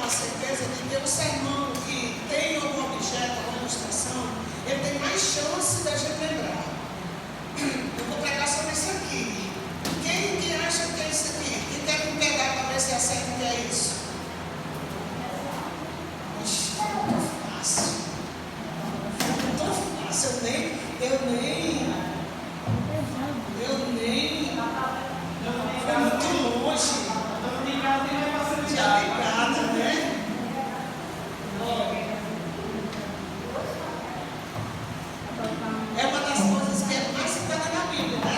a certeza de que o sermão que tem algum objeto, alguma ilustração, ele tem mais chance da gente lembrar. Eu vou pregar sobre isso aqui. Quem acha que é isso aqui? Quem quer me pegar para ver se acerta o que é isso? Ixi, muito fácil. Muito fácil. Eu nem. Foi muito longe. Já ligada, né? É uma das coisas que é mais citada na Bíblia, né?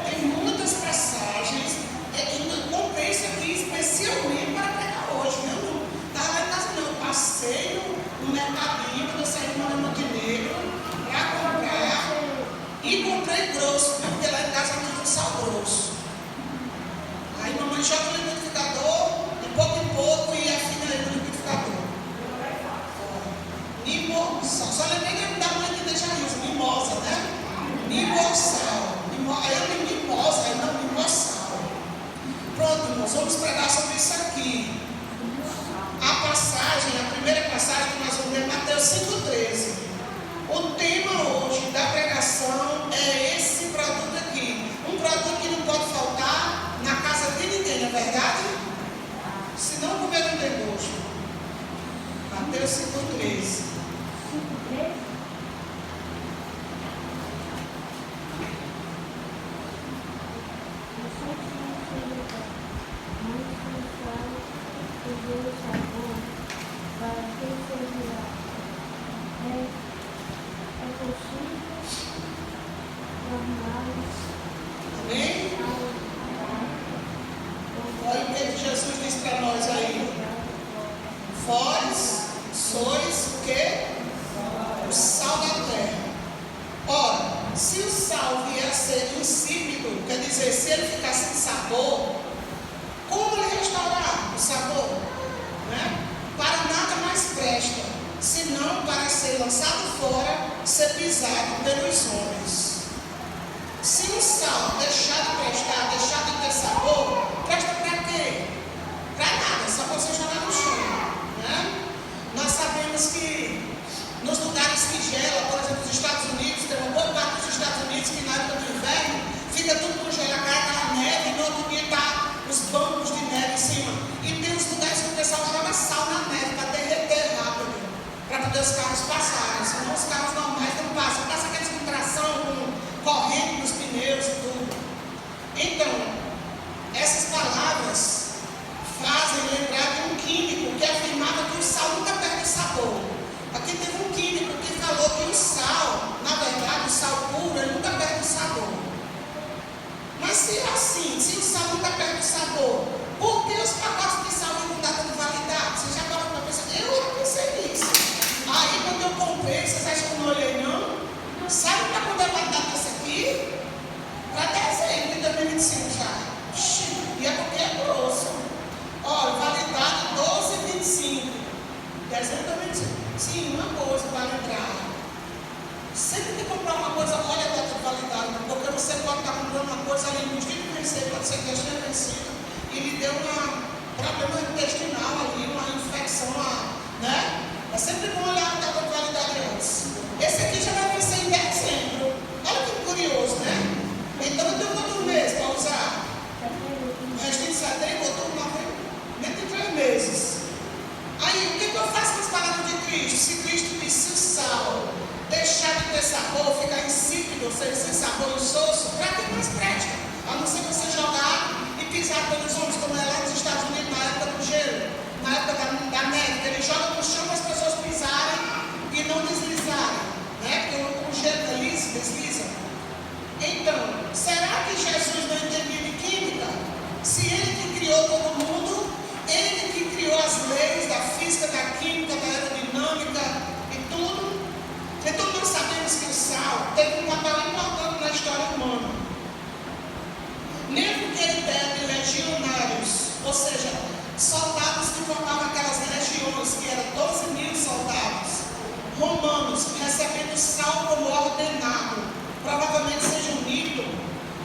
Tem muitas passagens. Eu comprei isso aqui especialmente para pregar hoje. Eu não estava lá em casa, não. Eu passei no mercadinho, quando eu saí do Montenegro, para comprar. E comprei grosso, porque lá em casa não tem sal grosso. Aí mamãe joga no liquidificador, de pouco em pouco, e afina ele no liquidificador. Mimosa, só lembrei da mãe que deixa isso, mimosa, né? Mimossal. Aí eu li mimosa, aí não mimossal. Pronto, irmãos, vamos pregar sobre isso aqui. A primeira passagem que nós vamos ler é Mateus 5,13. O tema hoje da pregação é esse produto aqui. Um produto que não pode faltar na casa de ninguém, não é verdade? Se não comer, não tem gosto. Mateus 5,13. Amém? Olha o que Jesus diz para nós aí. Vós sois o quê? O sal da terra. Ora, se o sal vier a ser insípido, quer dizer, se ele ficar sem sabor, como ele restaurar o sabor? Né? Para nada mais presta, senão para ser lançado fora, ser pisado pelos homens. Se o sal deixar de prestar, deixar de ter sabor, presta para quê? Para nada, só para você jogar no chão. Né? Nós sabemos que nos lugares que gela, por exemplo, nos Estados Unidos, tem uma boa parte dos Estados Unidos que na época do inverno fica tudo congelado, cai aquela neve, e no outro dia está os bancos de neve em cima. E tem os lugares que o pessoal joga sal na neve para derreter rápido, para poder os carros passarem. Senão os carros normais não passam. Passa aqueles com tração, com corrente nos pneus e tudo. Então, essas palavras fazem lembrar de um químico que afirmava que o sal nunca perde o sabor. Aqui teve um químico que falou que o sal, na verdade, o sal puro, ele nunca perde o sabor. Mas se é assim, se o sal nunca perde o sabor, por que os pacotes de sal não dão data de validade? Você já parou para pensar? Eu não pensei nisso. Aí quando eu comprei, vocês acham que eu não olhei não? Sabe para quando é validade desse aqui? Para dezembro de 2025 já. E é porque é grosso. Olha, validade 12,25. Dezembro de 2025. Sim, uma coisa para lembrar. Sempre que comprar uma coisa, olha a data de validade, porque você pode estar comprando uma coisa ali no dia de vencer, pode ser que já tenha vencido, e lhe deu um problema intestinal ali, uma infecção, né? É sempre bom olhar a data de validade antes. Esse aqui já vai vencer em dezembro. Olha que curioso, né? Então eu tenho quantos meses para usar? O restinho de setembro, outubro, novembro, nem tem 3 meses. Aí, o que eu faço com as palavras de Cristo? Se Cristo disse o sal deixar de ter sabor, ficar insípido, sem sabor e insosso, para que mais presta? A não ser você jogar e pisar pelos homens, como é lá nos Estados Unidos, na época do gelo, na época da neve, que ele joga no chão para as pessoas pisarem e não deslizarem, né? Porque o gelo desliza. Então, será que Jesus não entendia de química? Se ele que criou todo mundo, ele que criou as leis da física, da química, da aerodinâmica e tudo. Então nós sabemos que o sal teve um papel importante na história humana. Mesmo que ele deve legionários, ou seja, soldados que formavam aquelas legiões, que eram 12.000 soldados romanos, recebendo sal como ordenado, provavelmente seja um mito,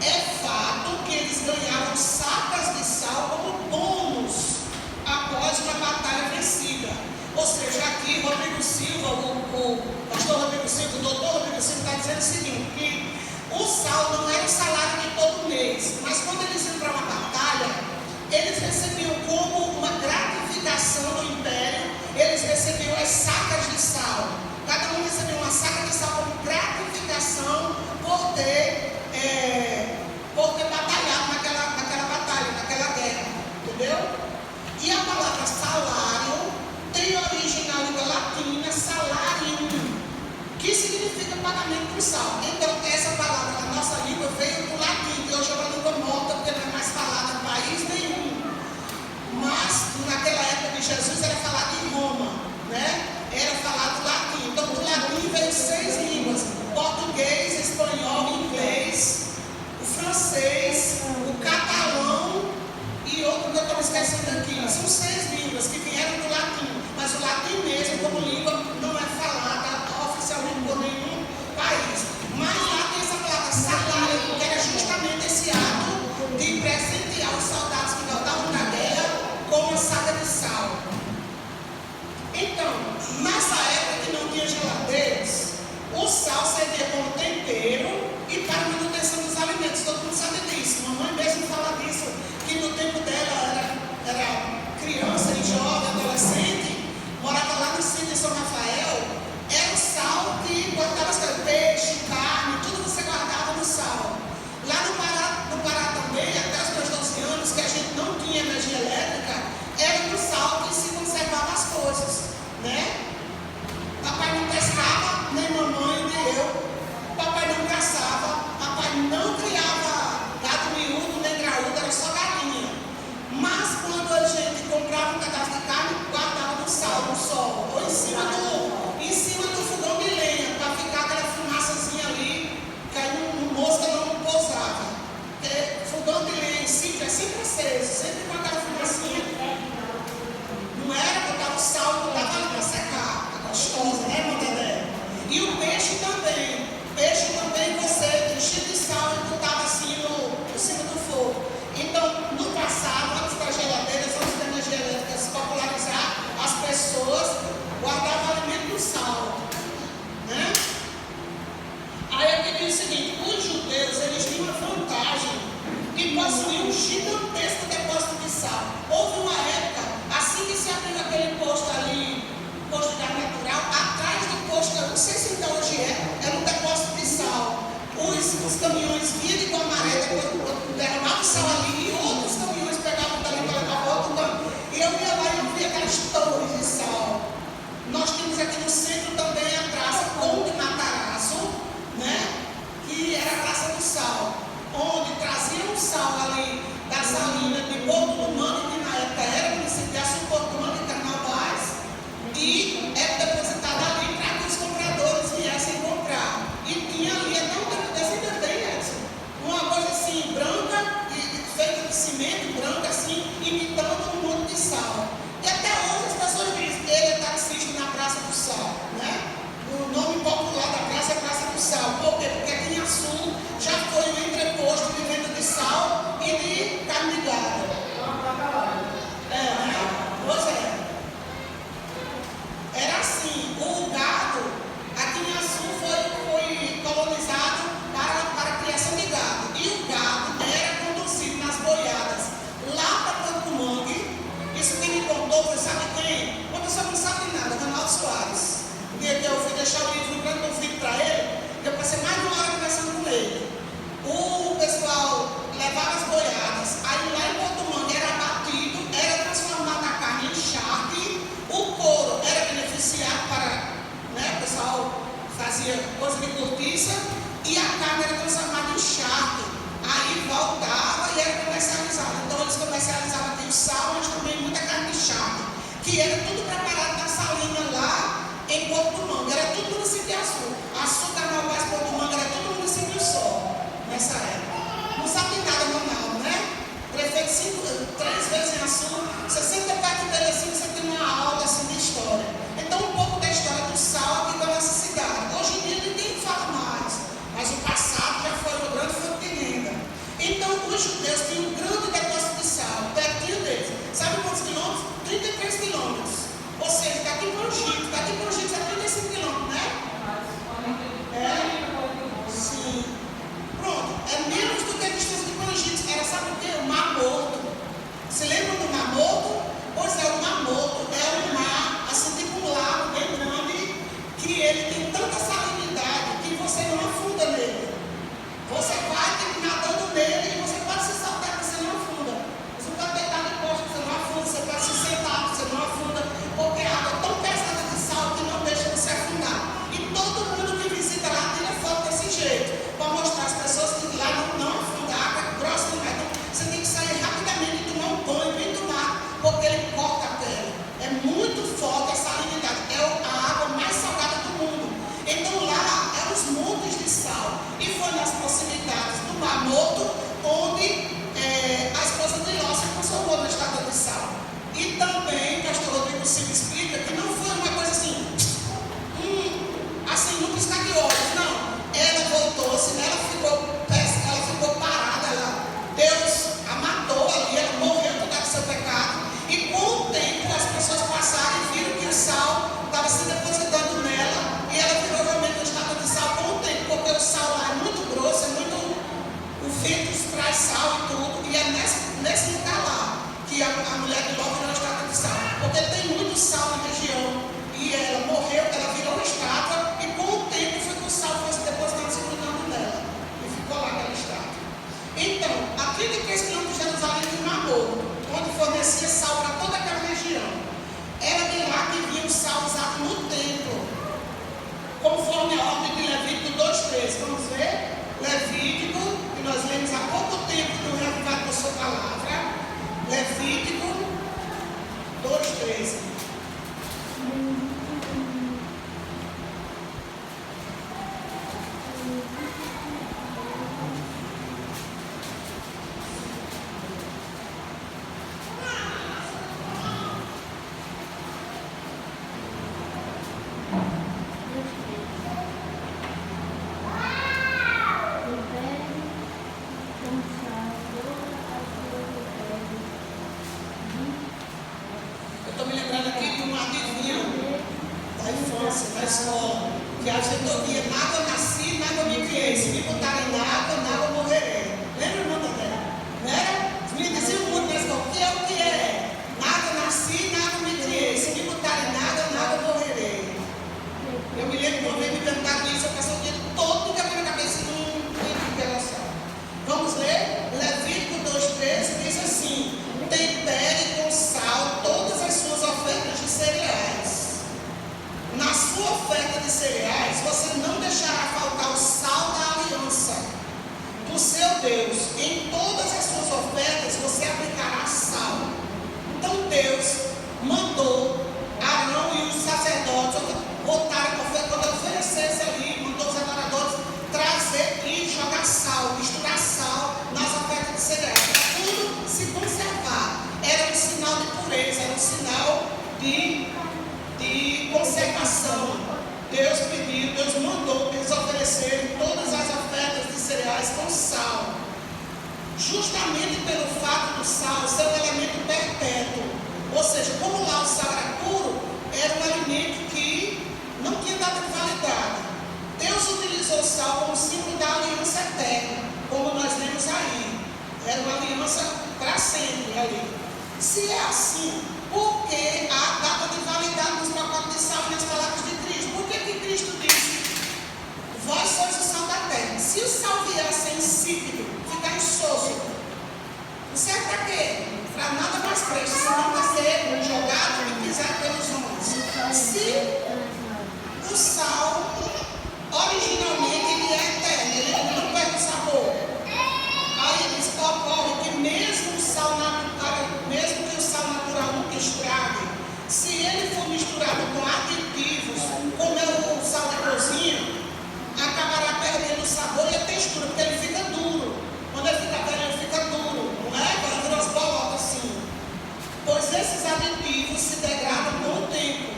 é fato que eles ganhavam sacas de sal como bônus após uma batalha vencida. Rodrigo Silva, o pastor Rodrigo Silva, o doutor Rodrigo Silva está dizendo o seguinte, que o sal não era o salário de todo mês, mas quando eles iam para uma batalha, eles recebiam como uma gratificação do império, eles recebiam as sacas de sal. Cada um recebia uma saca de sal como gratificação por ter batalhado naquela batalha, naquela guerra, entendeu? E a palavra salário tem origem na língua latina, salarium, que significa pagamento por sal. Então, essa palavra na nossa língua veio do latim, que hoje é uma língua morta, porque não é mais falada em país nenhum. Mas, naquela época de Jesus, era falado em Roma, né? Era falado latim. Então, do latim veio 6 línguas: português, espanhol, inglês, o francês, o catalão e outro que eu estou me esquecendo aqui. São 6 línguas que vieram do latim, mas o latim mesmo, como língua, não é falada oficialmente por nenhum país. Mas lá tem essa palavra salário, que era justamente esse ato de presentear os soldados que voltavam da guerra com uma saca de sal. Então, nessa época que não tinha geladeiras, o sal servia como tempero e para manutenção dos alimentos. Todo mundo sabe disso. Mamãe mesmo fala disso, que no tempo dela era criança e jovem, adolescente, morava lá no sítio de São Rafael. Era o sal que guardava as coisas, peixe, carne, tudo você guardava no sal. Lá no Pará também, até os meus 12 anos, que a gente não tinha energia elétrica, era no sal que se conservava as coisas, né? Papai não pescava, nem mamãe, nem eu. Papai não caçava, papai não criava gado miúdo, nem graúdo, era só galinha. Mas quando a gente comprava um pedaço de carne, guardava no sal, no sol, ou em cima do fogão de lenha, para ficar aquela fumaçazinha ali, que aí no mosca não pousava. Porque fogão de lenha em sítio é sempre aceso, sempre com aquela fumacinha. Não era, botava o sal, botava ali para secar. Gostosa, né, Montané? E o peixe também. Peixe também você enchia de sal e botava assim em cima do fogo. Então, no passado, antes das geladeiras, antes da energia elétrica se popularizar, as pessoas guardavam alimento no sal, né? Aí aqui diz o seguinte: os judeus, eles tinham uma vantagem de possuir um gigantesco depósito de sal. Houve uma época, assim que se abriu aquele posto ali, posto de gás natural, atrás do posto, eu não sei se ainda hoje era um depósito de sal. Os caminhões vinham de Guamaré, depois derramavam sal ali, e outros caminhões pegavam dali para levar outro campo. E eu ia lá e eu via aquelas torres de sal. Nós temos aqui no centro também a Praça Conde Matarazzo, né? Que era a Praça do Sal, onde traziam o sal ali da salina de Porto do Mano, que na época era município de Açu, Porto do Mano e Carnaubais, e era depositado ali para que os compradores viessem comprar. E tinha ali até um tempo desse ainda tem, Edson, uma coisa assim branca, feita de cimento, branca assim, imitando um monte de sal. E até hoje as pessoas dizem que ele é taxista na Praça do Sal, né? O nome popular da praça é Praça do Sal. Por quê? Porque aqui em Açu já foi o entreposto de venda de sal e de carne de gado. Né? Pois é. Era assim, o gado aqui em Açu foi colonizado para a criação de gado. E o gado era conduzido nas boiadas lá para Porto Mangue. Isso quem me contou foi, sabe quem? Uma pessoa que não sabe nada, Ronaldo Soares. Um dia que eu fui deixar o livro branco, eu fui para ele, eu passei mais de 1 hora conversando com ele. O pessoal levava as boiadas, aí lá em Porto Mangue era abatido, era transformado a carne em charque, o couro era beneficiado para, né, o pessoal fazia coisa de cortiça, e a carne era transformada em charque. Aí voltava e era comercializado. Então eles comercializavam aqui o sal, mas também muita carne de charque, que era tudo preparado na salinha lá em Porto do Mangue. Era tudo município de Açu. Açu, Carnaubais, Porto do Mangue, era tudo município só nessa época. Não sabe nada, Ronaldo, né? Prefeito 3 vezes em Açu. Você senta perto dele assim, você tem uma aula assim de história. Então um pouco da história do sal aqui da nossa cidade. Hoje em dia ninguém fala mais, mas o passado já foi uma grande fonte de renda. Então os judeus tinham um grande depósito de sal, pertinho deles. Sabe quantos quilômetros? 33 quilômetros. Ou seja, daqui para o Egito o Silvio explica, que não foi uma coisa assim, assim, num piscar de olhos, não. Ela voltou-se, ela ficou parada, Deus a matou ali, ela morreu por causa do seu pecado. E com o tempo as pessoas passaram e viram que o sal estava se depositando nela, e ela virou realmente uma estátua de sal com o tempo, porque o sal lá é muito grosso, o vento traz sal e tudo, e é nesse lugar lá que a mulher de Ló virou uma estátua de sal, porque tem muito sal na região, e ela morreu, ela virou uma estátua, e com o tempo foi que o sal foi se depositando, se grudando nela, e ficou lá aquela estátua. Então, a 33 quilômetros de Jerusalém tinha um amor, onde fornecia sal para toda aquela região. Era de lá que vinha o sal usado no templo, conforme a ordem de Levítico 2:13. Vamos ver? Levítico, que nós lemos há pouco tempo no Reavivado da Sua Palavra. Levítico 2:13. Deus mandou que eles oferecerem todas as ofertas de cereais com sal, justamente pelo fato do sal ser um elemento perpétuo, ou seja, como lá o sal era puro, era um alimento que não tinha data de validade. Deus utilizou o sal como símbolo da aliança eterna, como nós lemos aí, era uma aliança para sempre ali. Se é assim, por que a data de validade dos pacotes de sal nas palavras de Cristo? Por que Cristo disse: vós sois o sal da terra? Se o sal vier a ser insípido, ficar insosso, isso é para quê? Para nada mais presta, senão para ser jogado e pisado pelos homens. Se o sal, originalmente, ele é eterno, ele não perde o sabor. Aí diz, ocorre que mesmo que o sal natural nunca estrague, se ele for misturado com aditivos, como é o sal de cozinha, acabará perdendo o sabor e a textura, porque ele fica duro. Quando ele fica velho, ele fica duro, não é? Vai virar as bolotas assim. Pois esses aditivos se degradam com o tempo,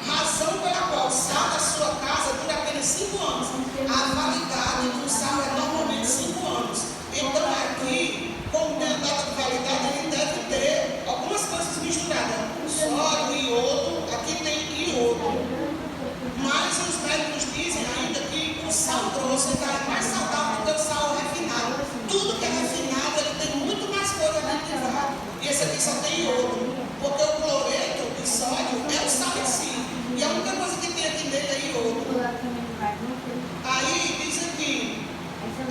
razão pela qual o sal da sua casa dura apenas 5 anos. A validade do sal é normalmente 5 anos. Então aqui, como tem a data de validade, ele deve ter algumas coisas misturadas, sódio, iodo, aqui tem iodo. Mas os médicos dizem ainda que o sal grosso é mais saudável do que o sal refinado. Tudo que é refinado, ele tem muito mais coisa aditivada. E esse aqui só tem iodo, porque o cloreto de sódio é o sal em si. E a única coisa que tem aqui nele é iodo. Aí diz aqui,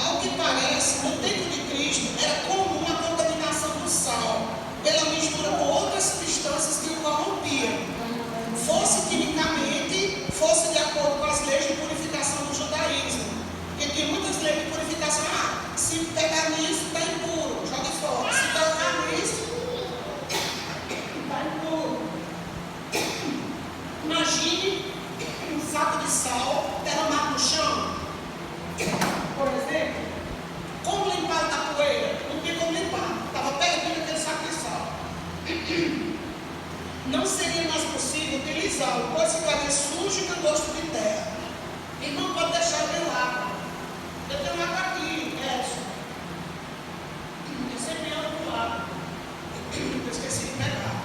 ao que parece, no tempo de Cristo, era comum a contaminação do sal pela mistura com outras substâncias que o corrompiam, fosse quimicamente, fosse de acordo com as leis de purificação do judaísmo. Porque tem muitas leis de purificação. Se pegar nisso, está impuro, joga fora. Se pegar nisso, está impuro. Imagine um saco de sal derramado no chão, por exemplo. Como limpar da poeira? Não tinha como limpar, estava perdido aquele saco de sal. não seria mais possível utilizá-lo, pois ficaria sujo e com gosto de terra. Irmão, pode deixar o meu água. Eu tenho água aqui, Edson. Eu sempre ando com água. Eu esqueci de pegar.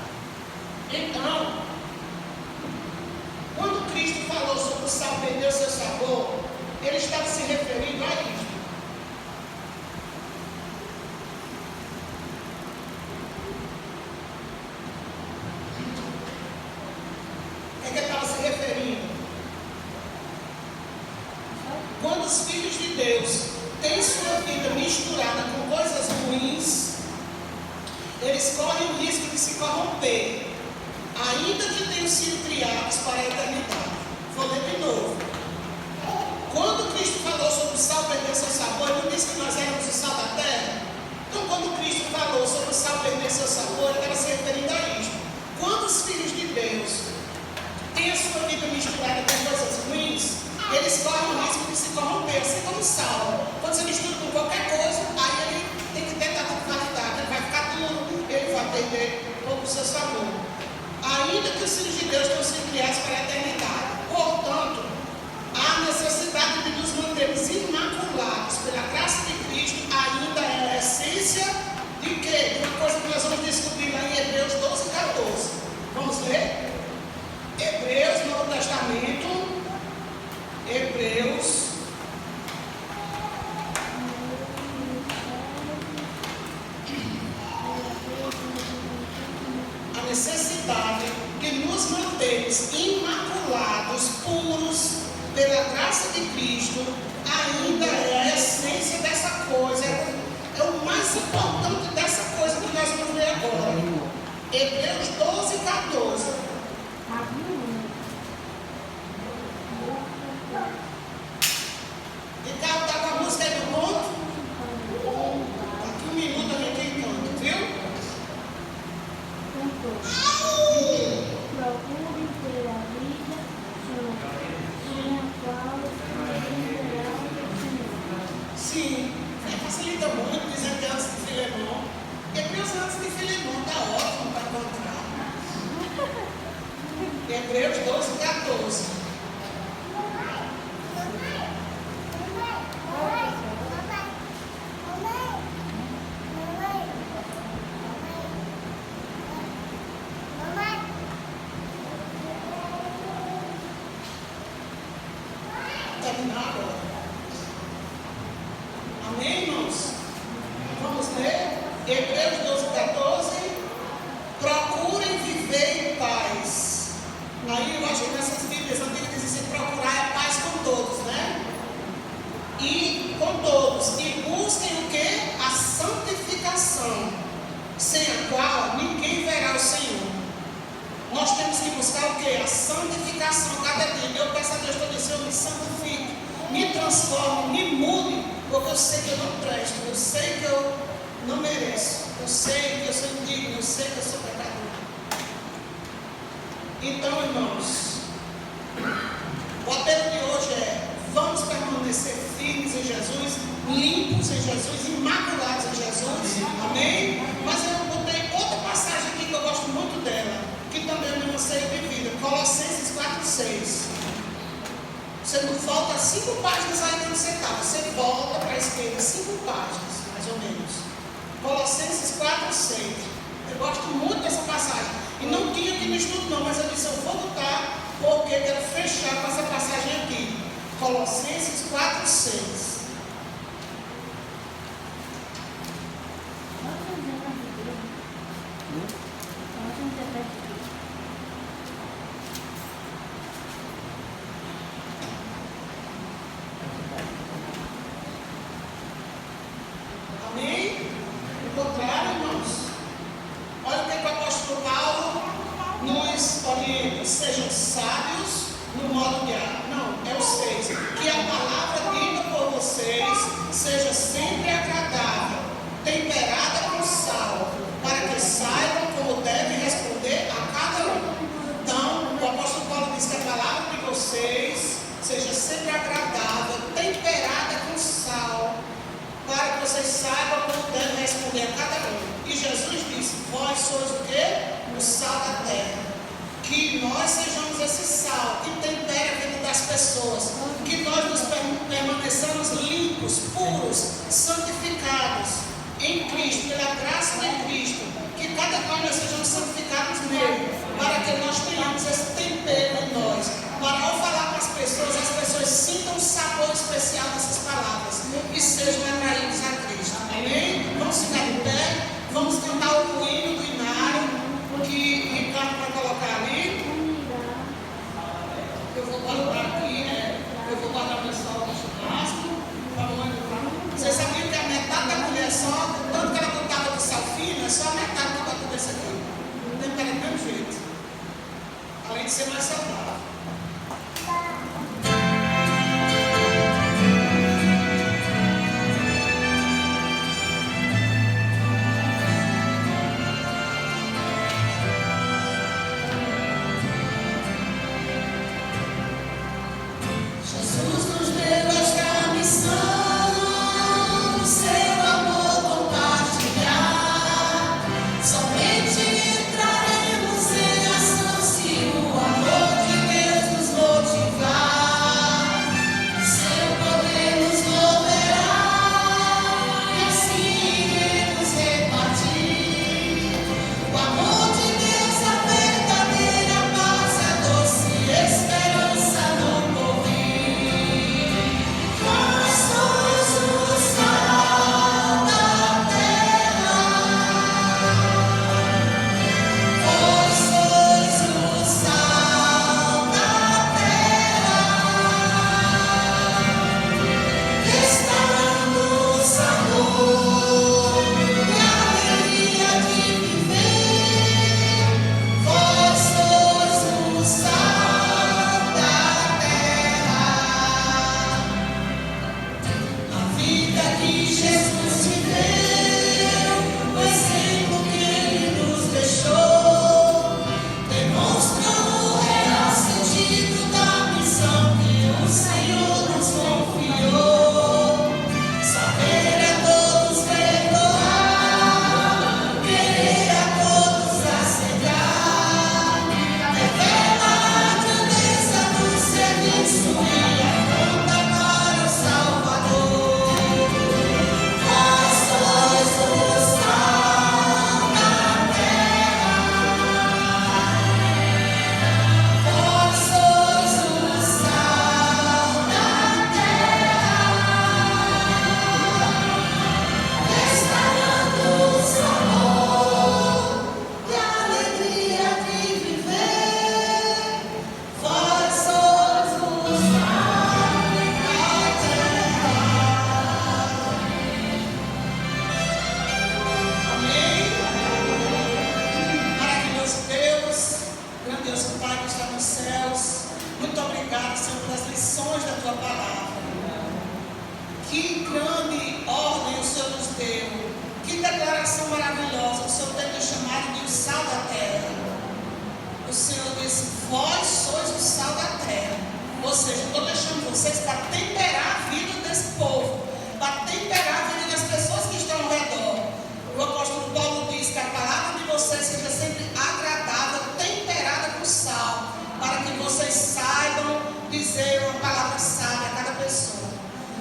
Então, quando Cristo falou sobre o sal perder o seu sabor, ele estava se referindo a isto. O que ele estava se referindo? Quando os filhos de Deus têm sua vida misturada com coisas ruins, eles correm o risco de se corromper, ainda que tenham sido criados para a eternidade. Vou ler de novo. Quando Cristo falou sobre o sal perder seu sabor, ele não disse que nós éramos o sal da terra? Então, quando Cristo falou sobre o sal perder seu sabor, ele estava se referindo a isto. Quando os filhos de Deus têm a sua vida misturada com coisas ruins, eles correm o risco de se corromper, assim como o sal. Quando você mistura com qualquer coisa, aí ele tem que ter tanta qualidade, ele vai ficar duro, ele vai perder um pouco o seu sabor. Ainda que os filhos de Deus tenham sido criados para a eternidade. Portanto, a necessidade de nos mantermos imaculados pela graça de Cristo ainda é a essência de quê? De uma coisa que nós vamos descobrir lá em Hebreus 12, 14. Vamos ler? Hebreus, Novo Testamento. Hebreus. A necessidade de nos mantermos imaculados, puros, pela graça de Cristo, ainda é a essência dessa coisa, é o mais importante dessa coisa que nós vamos ler agora. Hebreus 12, 14. Ricardo, está com a música aí no ponto? Daqui um minuto a gente canta, viu? Procure ter a vida sem a qual dependerá do Senhor. Sim, facilita muito, dizendo que antes de Filemão. Hebreus antes de Filemão, está ótimo para encontrar. Hebreus 12, 14. Terminar agora. Amém, irmãos? Vamos ler? Hebreus 12, 14. Procurem viver em paz. Aí eu acho que nessas Bíblias antigas dizem assim: procurar é paz com todos, né? E com todos. E busquem o que? A santificação, sem a qual ninguém verá o Senhor. Nós temos que buscar o que? A santificação cada dia. Eu peço a Deus todo dia: Senhor, me santifique, me transforme, me mude, porque eu sei que eu não presto, eu sei que eu não mereço, eu sei que eu sou indigno, eu sei que eu sou pecador. Então, irmãos, o apelo de hoje é: vamos permanecer firmes em Jesus, limpos em Jesus, imaculados em Jesus. Amém? Mas eu botei outra passagem aqui que eu gosto muito dela, que também é um anseio de vida. Colossenses 4, 6. Você não volta 5 páginas aí onde você está. Você volta para a esquerda 5 páginas, mais ou menos. Colossenses 4, 6. Eu gosto muito dessa passagem. E não tinha aqui no estudo não, mas eu disse: eu vou botar, porque quero fechar com essa passagem aqui. Colossenses 4, 6. Amém? Encontraram, irmãos? Olha o que o apóstolo Paulo nos orienta: sejam sábios no modo de agir. Não, é o 6. Que a palavra dita por vocês seja sempre agradável, temperada com sal, para que saibam como devem responder a cada um. Então, o apóstolo Paulo diz que a palavra de vocês seja sempre agradável, temperada com sal, para que vocês saibam como devem responder a cada um. E Jesus disse: vós sois o quê? O sal da terra. que nós sejamos esse sal que tempera a vida das pessoas, que nós nos permaneçamos limpos, puros, santificados em Cristo, pela graça de Cristo, que cada vez nós sejamos santificados nele, para que nós tenhamos esse tempero em nós, para ao falar com as pessoas sintam um sabor especial dessas palavras e sejam atraídos a Cristo. Amém? Vamos ficar de pé, vamos cantar o hino do inário, que Ricardo vai colocar ali. Eu vou guardar aqui, eu vou guardar o pessoal do churrasco. Vocês sabiam que a metade da mulher só, tanto que ela contava de sal fino, é só a metade da tudo isso aqui. Tempera do mesmo jeito. Além de ser mais saudável.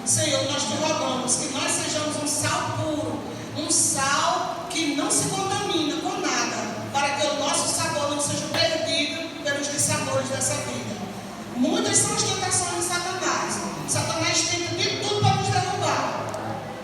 Senhor, nós te rogamos que nós sejamos um sal puro, um sal que não se contamina com nada, para que o nosso sabor não seja perdido pelos dissabores dessa vida. Muitas são as tentações de Satanás. Satanás tenta de tudo para nos derrubar.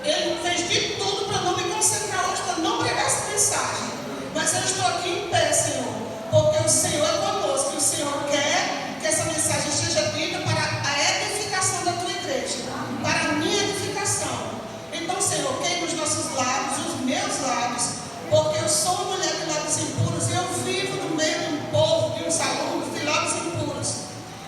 Ele fez de tudo para não me concentrar hoje, para não pregar essa mensagem. Mas eu estou aqui em pé, Senhor, porque o Senhor é conosco, e o Senhor quer que essa mensagem seja dita para a edificação da tua igreja, para a minha edificação. Então, Senhor, queima os nossos lábios, os meus lábios, porque eu sou uma mulher de lábios impuros e eu vivo no meio de um povo, de uns alunos de lábios impuros.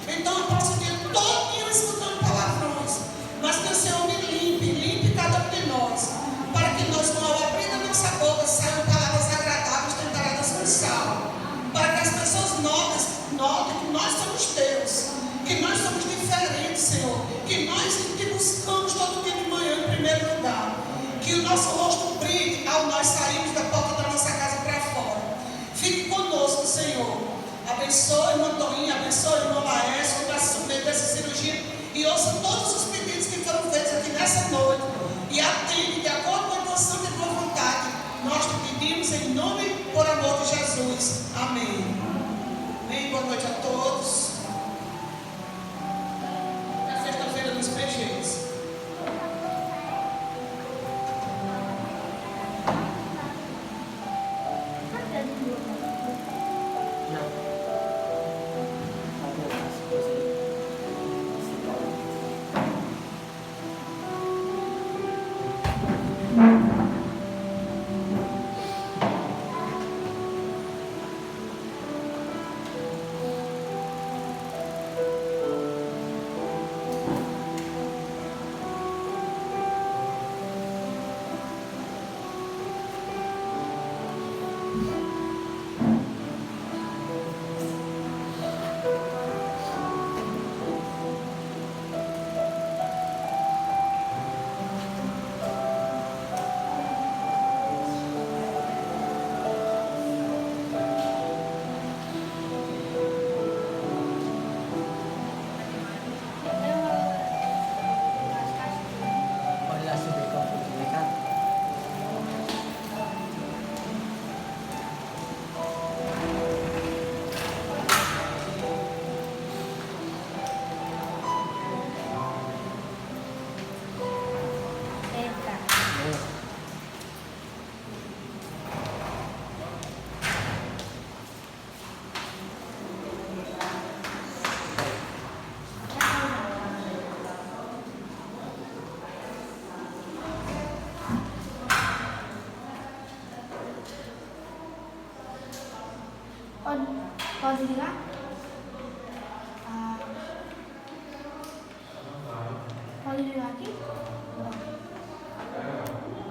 Então, eu posso o dia todo escutando palavrões, mas que o Senhor me limpe cada um de nós, para que nós, ao abrir da nossa boca, saiam palavras agradáveis, temperadas com sal, para que as pessoas notem que nós somos teus, que nós somos diferentes, Senhor, que nós te buscamos todo dia de manhã em primeiro lugar, que o nosso rosto brilhe ao nós sairmos da porta da nossa casa para fora. Fique conosco, Senhor. Abençoe a irmã Toinha, abençoe o irmão Laércio, que vai se submeter a essa cirurgia. E ouça todos os pedidos que foram feitos aqui nessa noite. E atende de acordo com a tua santa e tua vontade. Nós te pedimos em nome e por amor de Jesus. Amém. Amém. Boa noite a todos. É sexta-feira dos PGs. Pode ligar? Pode ligar aqui?